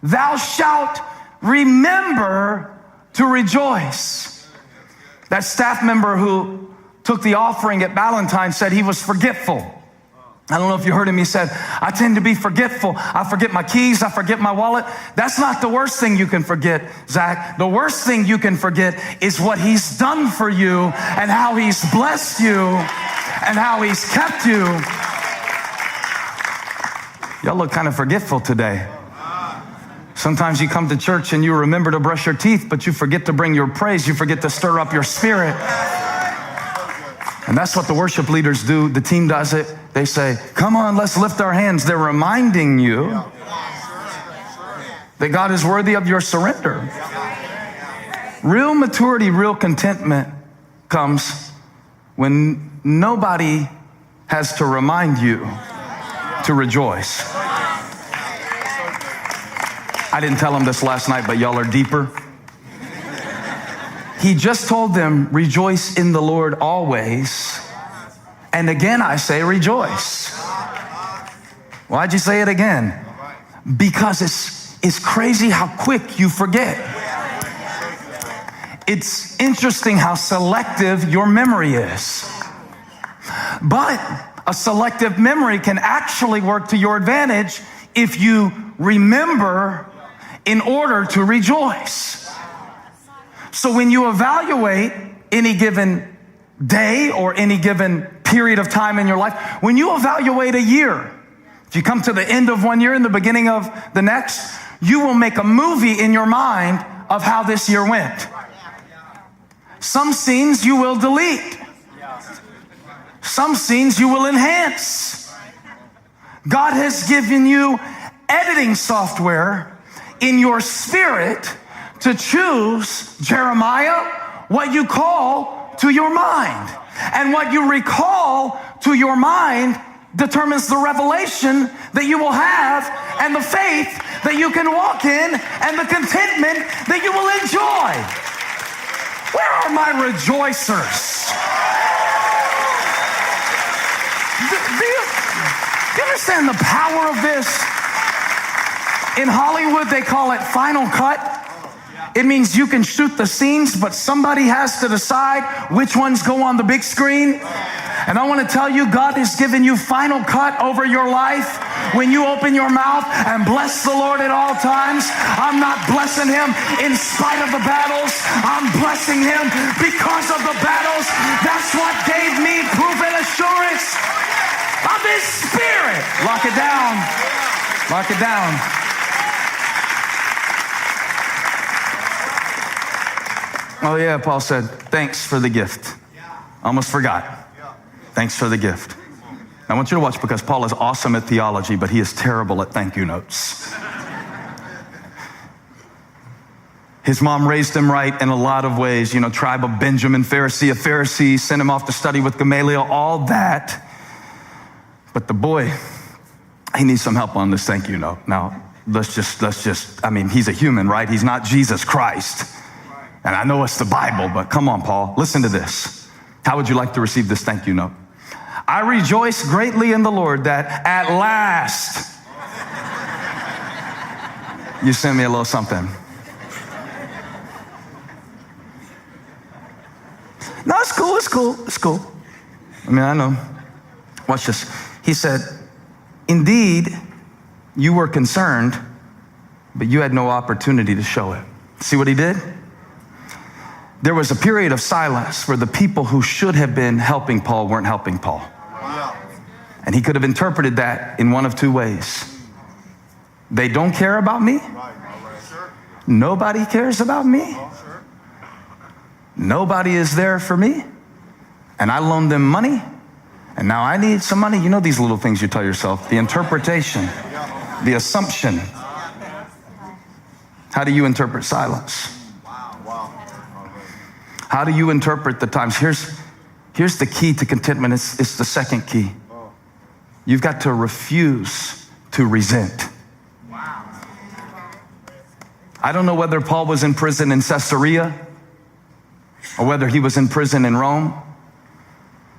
thou shalt remember to rejoice. That staff member who took the offering at Valentine said he was forgetful. I don't know if you heard him. He said, I tend to be forgetful. I forget my keys. I forget my wallet. That's not the worst thing you can forget, Zach. The worst thing you can forget is what he's done for you and how he's blessed you and how he's kept you. Y'all look kind of forgetful today. Sometimes you come to church and you remember to brush your teeth, but you forget to bring your praise. You forget to stir up your spirit. And that's what the worship leaders do. The team does it. They say, come on, let's lift our hands. They're reminding you that God is worthy of your surrender. Real maturity, real contentment comes when nobody has to remind you to rejoice. I didn't tell them this last night, but y'all are deeper. He just told them, rejoice in the Lord always. And again, I say rejoice. Why'd you say it again? Because it's crazy how quick you forget. It's interesting how selective your memory is. But a selective memory can actually work to your advantage if you remember in order to rejoice. So when you evaluate any given day or any given period of time in your life, when you evaluate a year, if you come to the end of one year and the beginning of the next, you will make a movie in your mind of how this year went. Some scenes you will delete. Some scenes you will enhance. God has given you editing software in your spirit to choose, Jeremiah, what you call to your mind. And what you recall to your mind determines the revelation that you will have and the faith that you can walk in and the contentment that you will enjoy. Where are my rejoicers? Do you understand the power of this? In Hollywood, they call it final cut. It means you can shoot the scenes, but somebody has to decide which ones go on the big screen. And I want to tell you, God has given you final cut over your life. When you open your mouth and bless the Lord at all times, I'm not blessing him in spite of the battles. I'm blessing him because of the battles. That's what gave me proof and assurance of his spirit. Lock it down. Lock it down. Oh yeah, Paul said, thanks for the gift. Almost forgot. Thanks for the gift. Now I want you to watch, because Paul is awesome at theology, but he is terrible at thank you notes. His mom raised him right in a lot of ways. You know, tribe of Benjamin, Pharisee of Pharisees, sent him off to study with Gamaliel, all that. But the boy, he needs some help on this thank you note. Now, let's just, I mean, he's a human, right? He's not Jesus Christ. And I know it's the Bible, but come on, Paul, listen to this. How would you like to receive this thank you note? I rejoice greatly in the Lord that at last you sent me a little something. No, it's cool, it's cool, it's cool. I mean, I know. Watch this. He said, indeed, you were concerned, but you had no opportunity to show it. See what he did? There was a period of silence where the people who should have been helping Paul weren't helping Paul. And he could have interpreted that in one of two ways. They don't care about me. Nobody cares about me. Nobody is there for me. And I loaned them money. And now I need some money. You know these little things you tell yourself. The interpretation, the assumption. How do you interpret silence? How do you interpret the times? Here's the key to contentment. It's the second key. You've got to refuse to resent. I don't know whether Paul was in prison in Caesarea or whether he was in prison in Rome,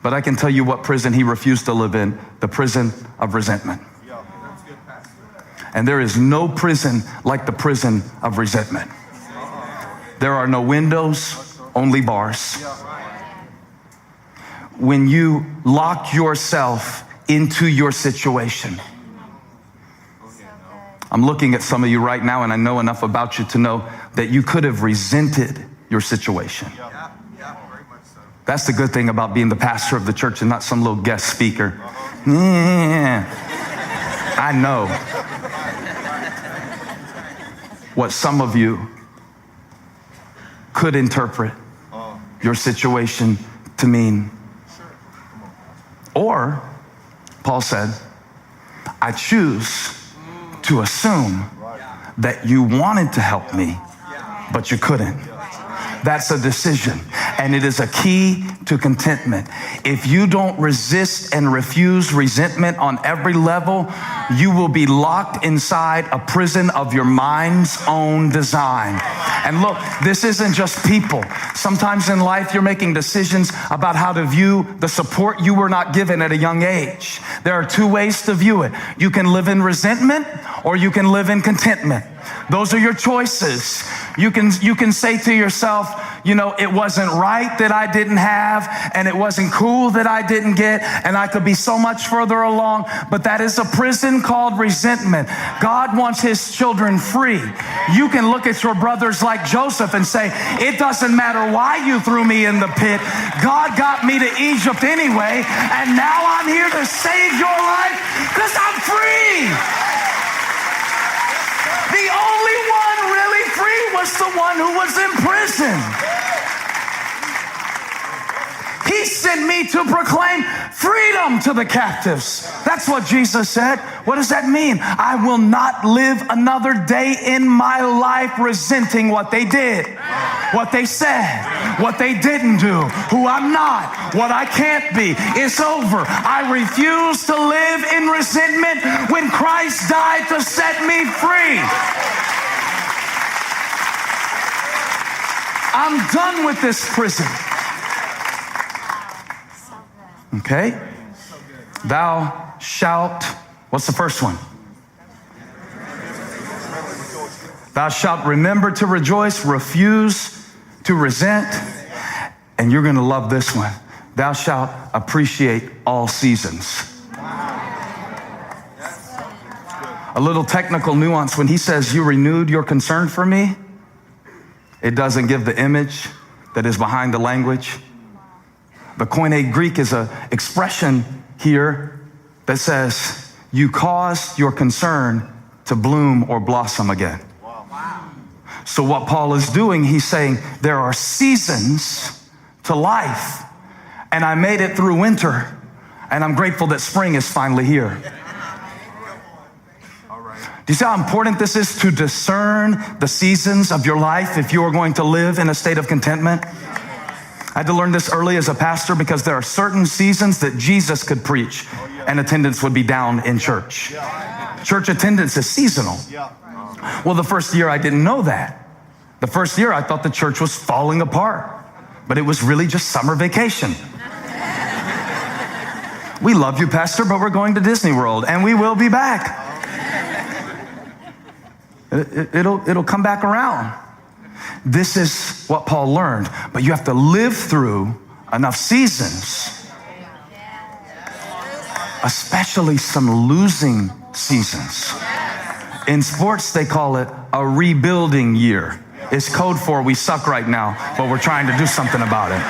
but I can tell you what prison he refused to live in, the prison of resentment. And there is no prison like the prison of resentment. There are no windows, only bars. When you lock yourself into your situation, I'm looking at some of you right now, and I know enough about you to know that you could have resented your situation. That's the good thing about being the pastor of the church and not some little guest speaker. Yeah, I know what some of you could interpret your situation to mean. Or, Paul said, I choose to assume that you wanted to help me, but you couldn't. That's a decision, and it is a key to contentment. If you don't resist and refuse resentment on every level, you will be locked inside a prison of your mind's own design. And look, this isn't just people. Sometimes in life, you're making decisions about how to view the support you were not given at a young age. There are two ways to view it. You can live in resentment, or you can live in contentment. Those are your choices. You can say to yourself, you know, it wasn't right that I didn't have, and it wasn't cool that I didn't get, and I could be so much further along, but that is a prison called resentment. God wants his children free. You can look at your brothers like Joseph and say, it doesn't matter why you threw me in the pit. God got me to Egypt anyway, and now I'm here to save your life because I'm free. The only one really free was the one who was in prison. He sent me to proclaim freedom to the captives. That's what Jesus said. What does that mean? I will not live another day in my life resenting what they did, what they said, what they didn't do, who I'm not, what I can't be. It's over. I refuse to live in resentment when Christ died to set me free. I'm done with this prison. Okay? Thou shalt, what's the first one? Thou shalt remember to rejoice, refuse to resent, and you're going to love this one. Thou shalt appreciate all seasons. A little technical nuance. When he says you renewed your concern for me, it doesn't give the image that is behind the language. The Koine Greek is an expression here that says you caused your concern to bloom or blossom again. Wow. So what Paul is doing, he's saying there are seasons to life, and I made it through winter, and I'm grateful that spring is finally here. Do you see how important this is to discern the seasons of your life if you are going to live in a state of contentment? I had to learn this early as a pastor because there are certain seasons that Jesus could preach and attendance would be down in church. Church attendance is seasonal. Well, the first year I didn't know that. The first year I thought the church was falling apart, but it was really just summer vacation. We love you, Pastor, but we're going to Disney World and we will be back. It'll come back around. This is what Paul learned, but you have to live through enough seasons, especially some losing seasons. In sports, they call it a rebuilding year. It's code for we suck right now, but we're trying to do something about it.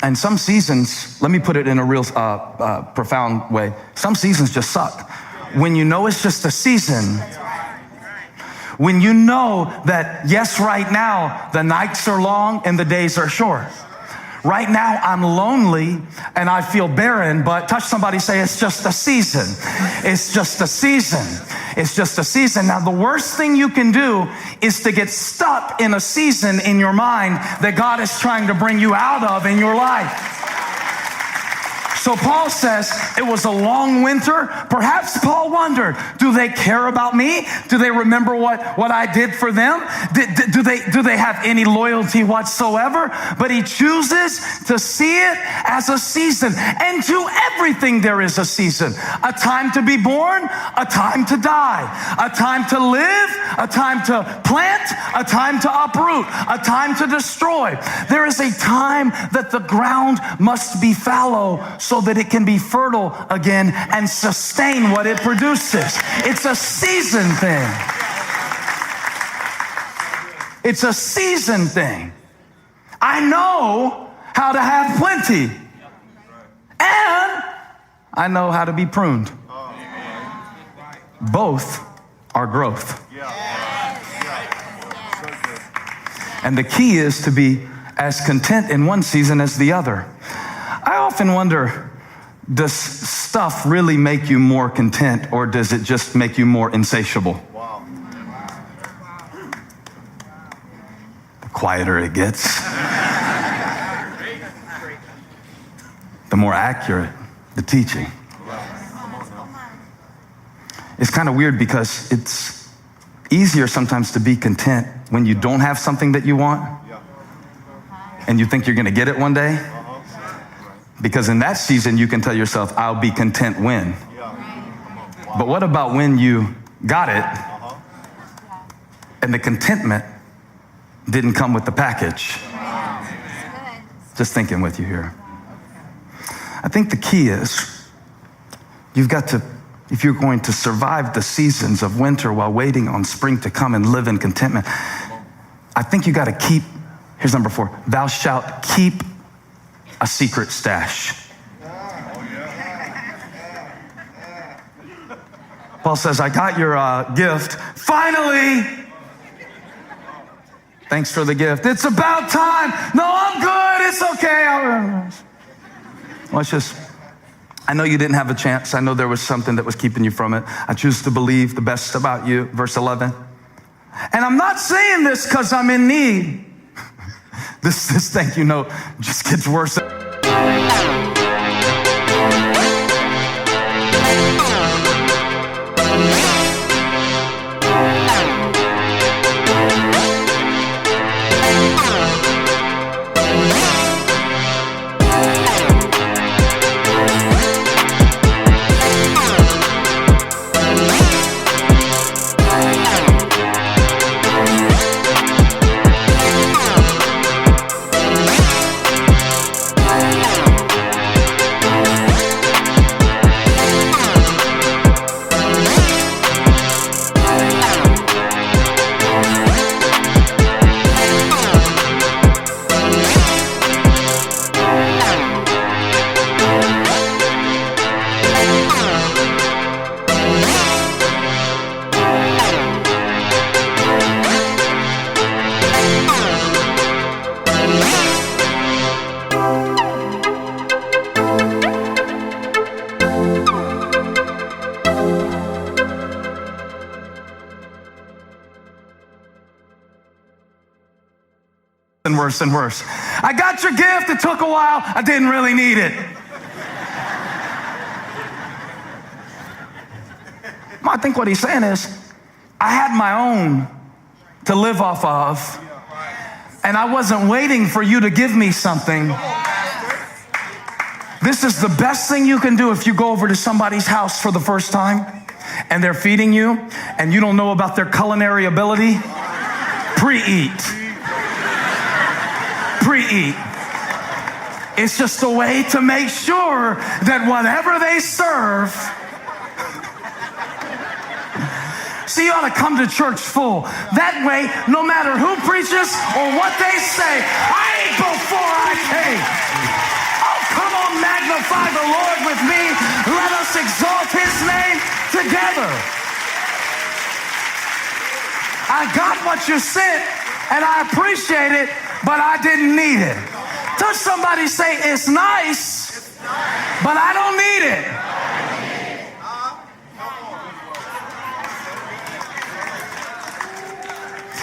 And some seasons, let me put it in a real profound way, some seasons just suck. When you know it's just a season, when you know that, yes, right now, the nights are long and the days are short. Right now, I'm lonely and I feel barren, but touch somebody, say, it's just a season. It's just a season. It's just a season. Now, the worst thing you can do is to get stuck in a season in your mind that God is trying to bring you out of in your life. So Paul says it was a long winter. Perhaps Paul wondered, do they care about me? Do they remember what I did for them? Do they have any loyalty whatsoever? But he chooses to see it as a season. And to everything there is a season. A time to be born, a time to die. A time to live, a time to plant, a time to uproot, a time to destroy. There is a time that the ground must be fallow so that it can be fertile again and sustain what it produces. It's a season thing. It's a season thing. I know how to have plenty, and I know how to be pruned. Both are growth. And the key is to be as content in one season as the other. I often wonder, does stuff really make you more content, or does it just make you more insatiable? The quieter it gets, the more accurate the teaching. It's kind of weird because it's easier sometimes to be content when you don't have something that you want and you think you're going to get it one day. Because in that season, you can tell yourself, I'll be content when. But what about when you got it and the contentment didn't come with the package? Just thinking with you here. I think the key is you've got to, if you're going to survive the seasons of winter while waiting on spring to come and live in contentment, I think you got to keep, here's number 4, thou shalt keep a secret stash. Paul says, I got your gift. Finally! Thanks for the gift. It's about time. No, I'm good. It's okay. Well, it's just, I know you didn't have a chance. I know there was something that was keeping you from it. I choose to believe the best about you. Verse 11. And I'm not saying this because I'm in need. This thank you note just gets worse. And worse and worse. I got your gift. It took a while. I didn't really need it. I think what he's saying is, I had my own to live off of, and I wasn't waiting for you to give me something. This is the best thing you can do if you go over to somebody's house for the first time and they're feeding you and you don't know about their culinary ability. Pre-eat. It's just a way to make sure that whatever they serve. See, you ought to come to church full. That way, no matter who preaches or what they say, I ate before I came. Oh, come on, magnify the Lord with me. Let us exalt his name together. I got what you sent, and I appreciate it, but I didn't need it. Touch somebody, say, it's nice, but I don't need it.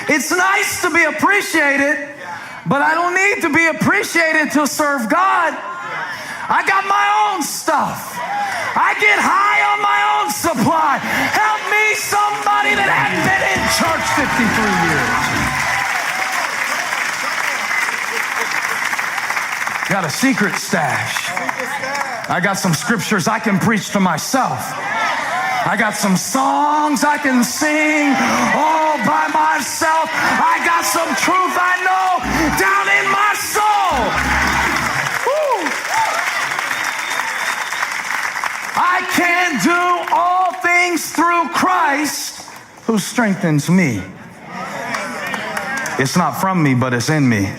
It's nice to be appreciated, but I don't need to be appreciated to serve God. I got my own stuff. I get high on my own supply. Help me, somebody that hadn't been in church 53 years. Got a secret stash. I got some scriptures I can preach to myself. I got some songs I can sing all by myself. I got some truth I know down in my soul. Woo. I can do all things through Christ who strengthens me. It's not from me, but it's in me.